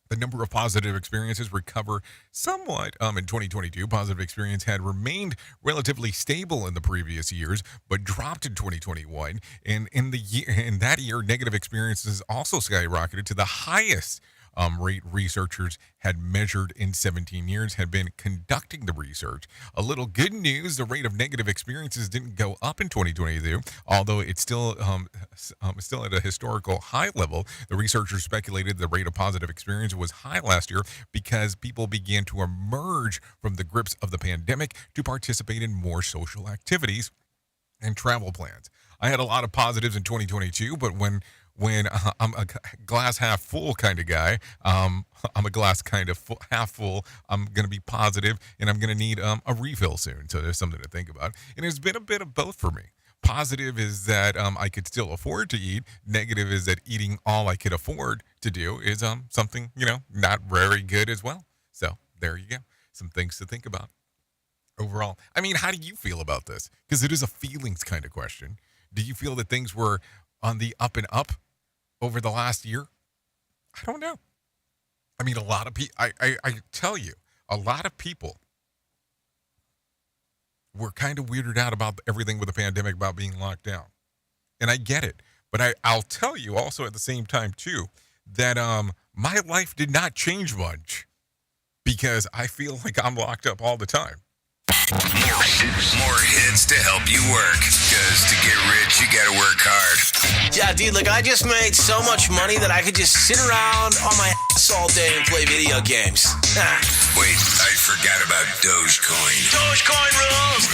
The number of positive experiences recover somewhat in 2022. Positive experience had remained relatively stable in the previous years, but dropped in 2021. And in that year, negative experiences also skyrocketed to the highest rate researchers had measured in 17 years, had been conducting the research. A little good news, the rate of negative experiences didn't go up in 2022, although it's still at a historical high level. The researchers speculated the rate of positive experience was high last year because people began to emerge from the grips of the pandemic to participate in more social activities and travel plans. I had a lot of positives in 2022, but when I'm a glass half full kind of guy, I'm a glass kind of half full. I'm going to be positive, and I'm going to need a refill soon. So there's something to think about. And it's been a bit of both for me. Positive is that I could still afford to eat. Negative is that eating all I could afford to do is something, not very good as well. So there you go. Some things to think about. Overall, I mean, how do you feel about this? Because it is a feelings kind of question. Do you feel that things were on the up and up over the last year? I don't know. I mean, a lot of people, I tell you, a lot of people were kind of weirded out about everything with the pandemic, about being locked down. And I get it. But I'll tell you also at the same time, too, that my life did not change much because I feel like I'm locked up all the time. More hits to help you work. Because to get rich, you gotta work hard. Yeah, dude, like I just made so much money that I could just sit around on my ass all day and play video games. Wait, I forgot about Dogecoin. Dogecoin rules!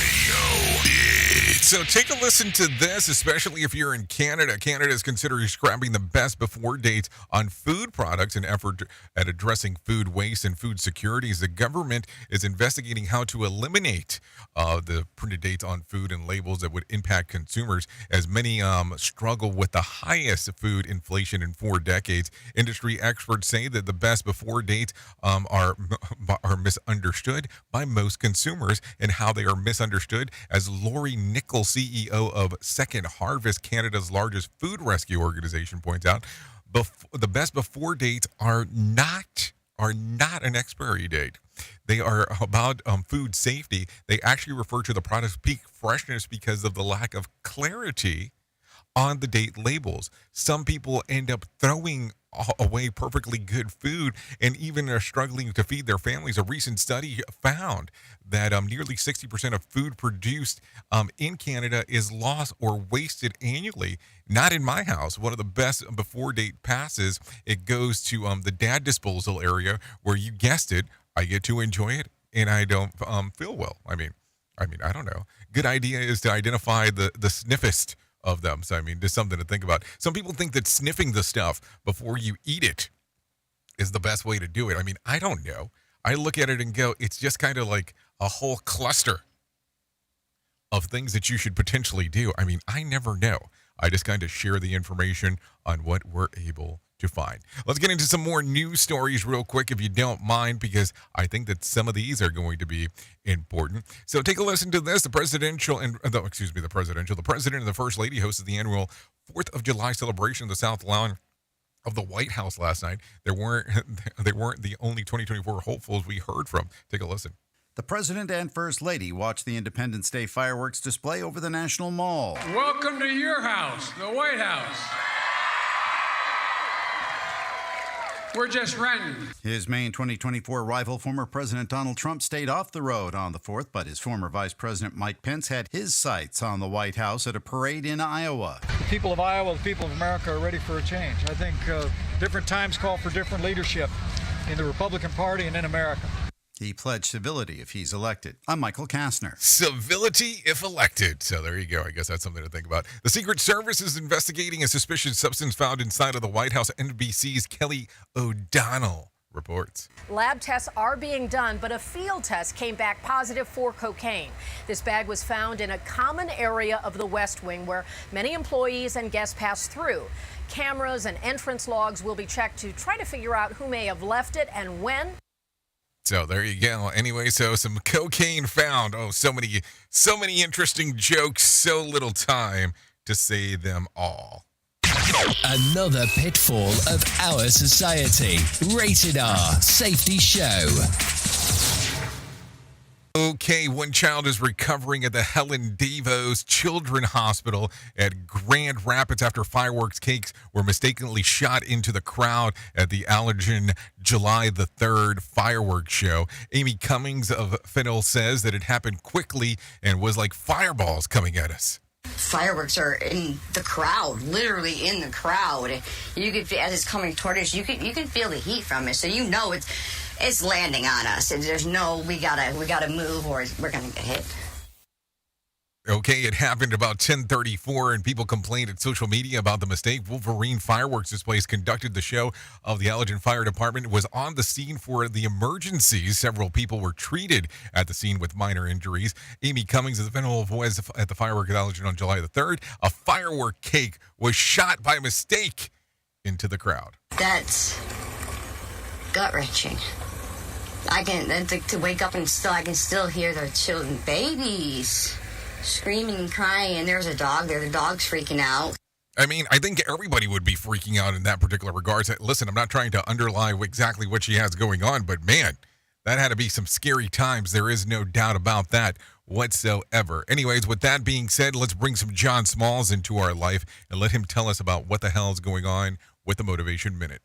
So take a listen to this, especially if you're in Canada. Canada is considering scrapping the best before dates on food products in effort at addressing food waste and food security. The government is investigating how to eliminate the printed dates on food and labels that would impact consumers, as many struggle with the highest food inflation in 4 decades. Industry experts say that the best before dates are misunderstood by most consumers, and how they are misunderstood, as Lori Nichols, CEO of Second Harvest, Canada's largest food rescue organization, points out, the best before dates are not an expiry date. They are about food safety. They actually refer to the product's peak freshness because of the lack of clarity on the date labels. Some people end up throwing away perfectly good food and even are struggling to feed their families. A recent study found that nearly 60% of food produced in Canada is lost or wasted annually. Not in my house. One of the best before date passes, it goes to the dad disposal area, where, you guessed it, I get to enjoy it and I don't feel well. I mean, I don't know. Good idea is to identify the sniffest of them. So, I mean, there's something to think about. Some people think that sniffing the stuff before you eat it is the best way to do it. I mean, I don't know. I look at it and go, it's just kind of like a whole cluster of things that you should potentially do. I mean, I never know. I just kind of share the information on what we're able to find. Let's get into some more news stories real quick, if you don't mind, because I think that some of these are going to be important. So take a listen to this. The president and the First Lady hosted the annual 4th of July celebration of the South Lawn of the White House last night. They weren't the only 2024 hopefuls we heard from. Take a listen. The President and First Lady watched the Independence Day fireworks display over the National Mall. Welcome to your house, the White House. We're just renting. His main 2024 rival, former President Donald Trump, stayed off the road on the 4th, but his former Vice President Mike Pence had his sights on the White House at a parade in Iowa. The people of Iowa, the people of America are ready for a change. I think different times call for different leadership in the Republican Party and in America. He pledged civility if he's elected. I'm Michael Kastner. Civility if elected. So there you go. I guess that's something to think about. The Secret Service is investigating a suspicious substance found inside of the White House. NBC's Kelly O'Donnell reports. Lab tests are being done, but a field test came back positive for cocaine. This bag was found in a common area of the West Wing where many employees and guests pass through. Cameras and entrance logs will be checked to try to figure out who may have left it and when. So there you go. Anyway, so some cocaine found. Oh, so many interesting jokes, so little time to say them all. Another pitfall of our society. Rated R Safety Show. Okay, one child is recovering at the Helen Davos Children's Hospital at Grand Rapids after fireworks cakes were mistakenly shot into the crowd at the Allergen July the 3rd fireworks show. Amy Cummings of Fennell says that it happened quickly and was like fireballs coming at us. Fireworks are in the crowd, literally in the crowd. You could, as it's coming toward us, you can feel the heat from it, so you know it's landing on us. And there's no we gotta move or we're gonna get hit. Okay, it happened about 10:34, and people complained at social media about the mistake. Wolverine fireworks displays conducted the show of the Allergen Fire Department, was on the scene for the emergencies. Several people were treated at the scene with minor injuries. Amy Cummings of the Fennell was at the firework at Allergen on July the 3rd. A firework cake was shot by mistake into the crowd. That's gut-wrenching. To wake up and I can still hear the children, babies, screaming and crying, and there's a dog there. The dog's freaking out. I mean, I think everybody would be freaking out in that particular regard. Listen, I'm not trying to underlie exactly what she has going on, but man, that had to be some scary times. There is no doubt about that whatsoever. Anyways, with that being said, let's bring some John Smalls into our life and let him tell us about what the hell is going on with the Motivation Minute.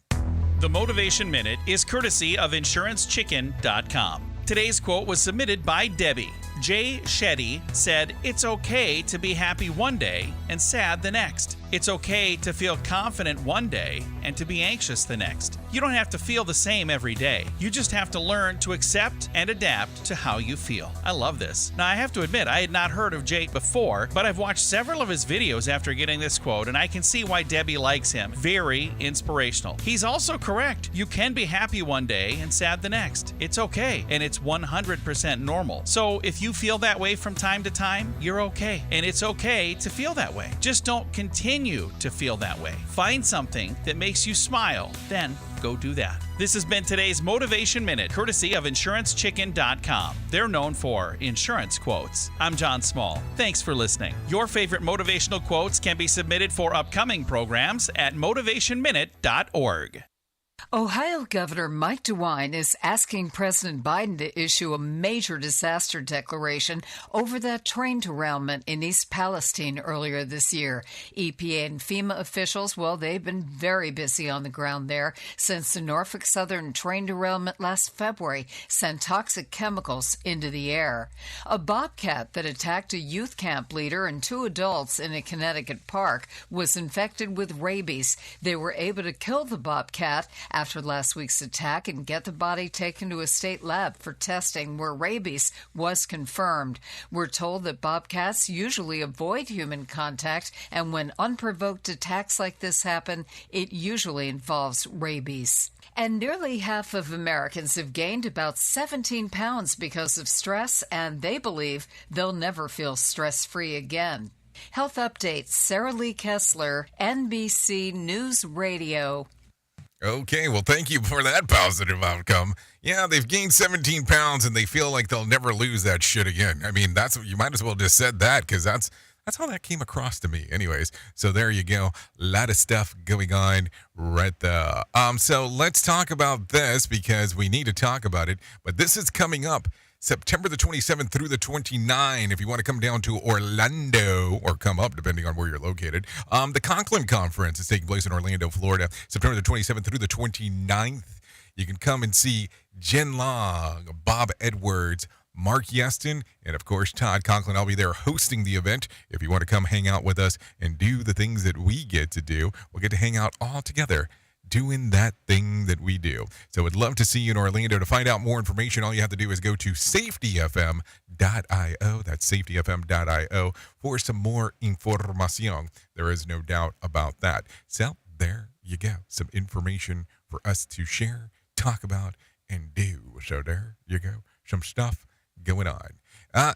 The Motivation Minute is courtesy of InsuranceChicken.com. Today's quote was submitted by Debbie. Jay Shetty said, "It's okay to be happy one day and sad the next. It's okay to feel confident one day and to be anxious the next. You don't have to feel the same every day. You just have to learn to accept and adapt to how you feel." I love this. Now, I have to admit, I had not heard of Jay before, but I've watched several of his videos after getting this quote, and I can see why Debbie likes him. Very inspirational. He's also correct. You can be happy one day and sad the next. It's okay, and it's 100% normal. So if you feel that way from time to time, you're okay, and it's okay to feel that way. Just don't continue to feel that way. Find something that makes you smile, then go do that. This has been today's Motivation Minute, courtesy of InsuranceChicken.com. They're known for insurance quotes. I'm John Small. Thanks for listening. Your favorite motivational quotes can be submitted for upcoming programs at motivationminute.org. Ohio Governor Mike DeWine is asking President Biden to issue a major disaster declaration over that train derailment in East Palestine earlier this year. EPA and FEMA officials, well, they've been very busy on the ground there since the Norfolk Southern train derailment last February sent toxic chemicals into the air. A bobcat that attacked a youth camp leader and 2 adults in a Connecticut park was infected with rabies. They were able to kill the bobcat after last week's attack and get the body taken to a state lab for testing where rabies was confirmed. We're told that bobcats usually avoid human contact, and when unprovoked attacks like this happen, it usually involves rabies. And nearly half of Americans have gained about 17 pounds because of stress, and they believe they'll never feel stress-free again. Health updates, Sarah Lee Kessler, NBC News Radio. Okay, well, thank you for that positive outcome. Yeah, they've gained 17 pounds and they feel like they'll never lose that shit again. I mean, that's what you might as well just said that, because that's how that came across to me. Anyways, so there you go. A lot of stuff going on right there. So let's talk about this because we need to talk about it. But this is coming up September the 27th through the 29th, if you want to come down to Orlando, or come up, depending on where you're located. The Conklin Conference is taking place in Orlando, Florida, September the 27th through the 29th. You can come and see Jen Long, Bob Edwards, Mark Yeston, and of course, Todd Conklin. I'll be there hosting the event. If you want to come hang out with us and do the things that we get to do, we'll get to hang out all together doing that thing that we do. So I'd love to see you in Orlando. To find out more information, all you have to do is go to safetyfm.io. That's safetyfm.io for some more information. There is no doubt about that. So there you go. Some information for us to share talk about and do. So there you go. Some stuff going on.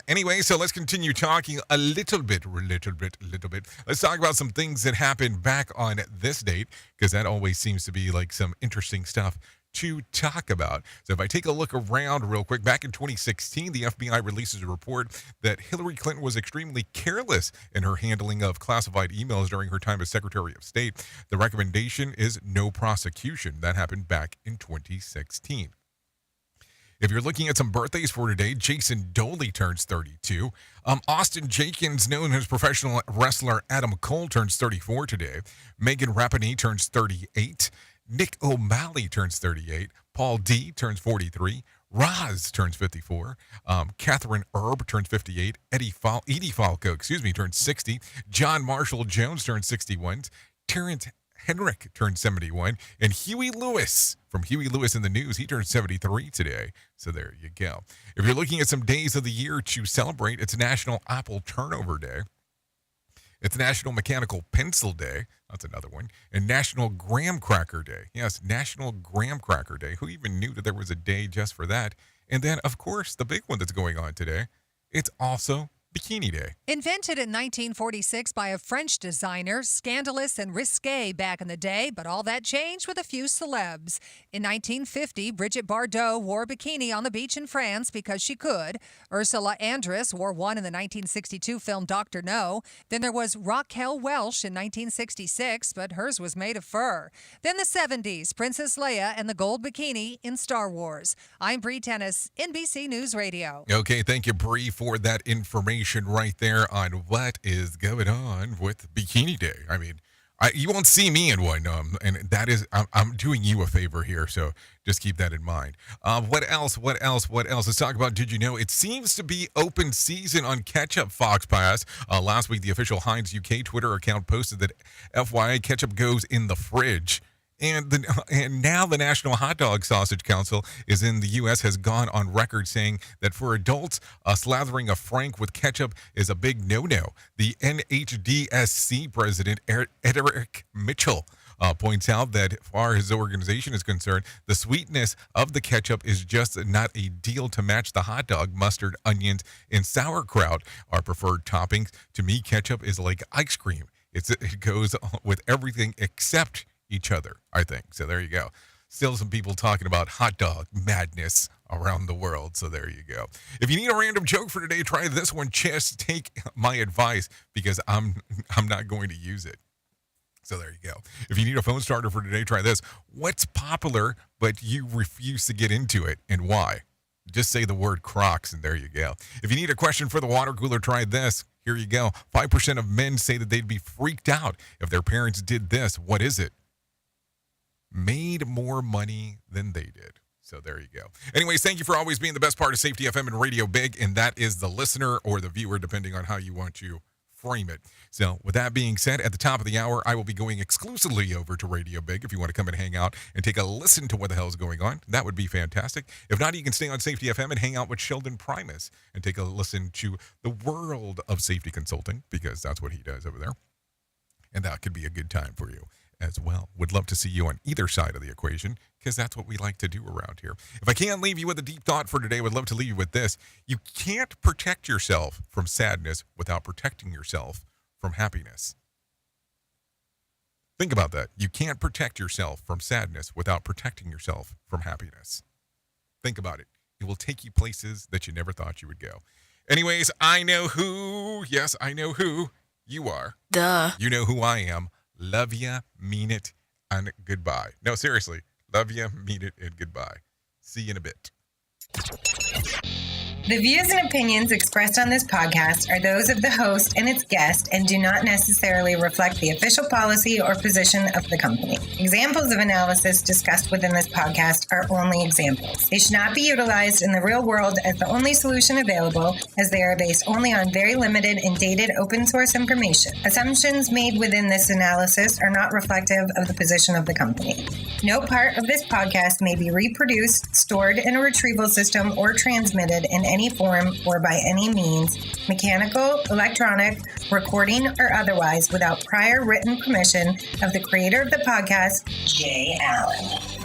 Anyway, so let's continue talking a little bit. Let's talk about some things that happened back on this date, because that always seems to be like some interesting stuff to talk about. So if I take a look around real quick, back in 2016, the FBI releases a report that Hillary Clinton was extremely careless in her handling of classified emails during her time as Secretary of State. The recommendation is no prosecution. That happened back in 2016. If you're looking at some birthdays for today, Jason Doley turns 32. Austin Jenkins, known as professional wrestler Adam Cole, turns 34 today. Megan Rapinoe turns 38. Nick O'Malley turns 38. Paul D turns 43. Roz turns 54. Catherine Erb turns 58. Edie Falco, turns 60. John Marshall Jones turns 61. Terrence Henrik turned 71, and Huey Lewis from Huey Lewis in the News, he turned 73 today. So there you go. If you're looking at some days of the year to celebrate, it's National Apple Turnover Day. It's National Mechanical Pencil Day. That's another one. And National Graham Cracker Day. Yes, National Graham Cracker Day. Who even knew that there was a day just for that? And then, of course, the big one that's going on today, it's also Bikini Day. Invented in 1946 by a French designer, scandalous and risque back in the day, but all that changed with a few celebs. In 1950, Brigitte Bardot wore a bikini on the beach in France because she could. Ursula Andress wore one in the 1962 film Dr. No. Then there was Raquel Welch in 1966, but hers was made of fur. Then the 70s, Princess Leia and the gold bikini in Star Wars. I'm Bree Tennis, NBC News Radio. Okay, thank you, Bree, for that information right there on what is going on with Bikini Day. I mean, you won't see me in one, and that is, I'm doing you a favor here, so just keep that in mind. What else? Let's talk about, did you know, it seems to be open season on ketchup, Fox Pass. Last week, the official Heinz UK Twitter account posted that FYI, ketchup goes in the fridge. And now the National Hot Dog Sausage Council is in the U.S. has gone on record saying that for adults, slathering a Frank with ketchup is a big no-no. The NHDSC president, Eric Mitchell, points out that as far as his organization is concerned, the sweetness of the ketchup is just not a deal to match the hot dog. Mustard, onions, and sauerkraut are preferred toppings. To me, ketchup is like ice cream. It goes with everything except each other, I think. So there you go. Still some people talking about hot dog madness around the world. So there you go. If you need a random joke for today, try this one. Just take my advice, because I'm not going to use it. So there you go. If you need a phone starter for today, try this. What's popular, but you refuse to get into it, and why? Just say the word Crocs, and there you go. If you need a question for the water cooler, try this. Here you go. 5% of men say that they'd be freaked out if their parents did this. What is it? Made more money than they did. So there you go. Anyways, thank you for always being the best part of Safety FM and Radio Big, and that is the listener or the viewer, depending on how you want to frame it. So with that being said, at the top of the hour, I will be going exclusively over to Radio Big. If you want to come and hang out and take a listen to what the hell is going on, that would be fantastic. If not, you can stay on Safety FM and hang out with Sheldon Primus and take a listen to the world of safety consulting, because that's what he does over there. And that could be a good time for you as well. Would love to see you on either side of the equation, because that's what we like to do around here. If I can't leave you with a deep thought for today, would love to leave you with this. You can't protect yourself from sadness without protecting yourself from happiness. Think about that. You can't protect yourself from sadness without protecting yourself from happiness. Think about it. It will take you places that you never thought you would go. Anyways, I know who. Yes, I know who you are. Duh. You know who I am. Love ya, mean it, and goodbye. No, seriously. Love ya, mean it, and goodbye. See you in a bit. The views and opinions expressed on this podcast are those of the host and its guest and do not necessarily reflect the official policy or position of the company. Examples of analysis discussed within this podcast are only examples. They should not be utilized in the real world as the only solution available, as they are based only on very limited and dated open source information. Assumptions made within this analysis are not reflective of the position of the company. No part of this podcast may be reproduced, stored in a retrieval system, or transmitted in any form or by any means, mechanical, electronic, recording, or otherwise, without prior written permission of the creator of the podcast, Jay Allen.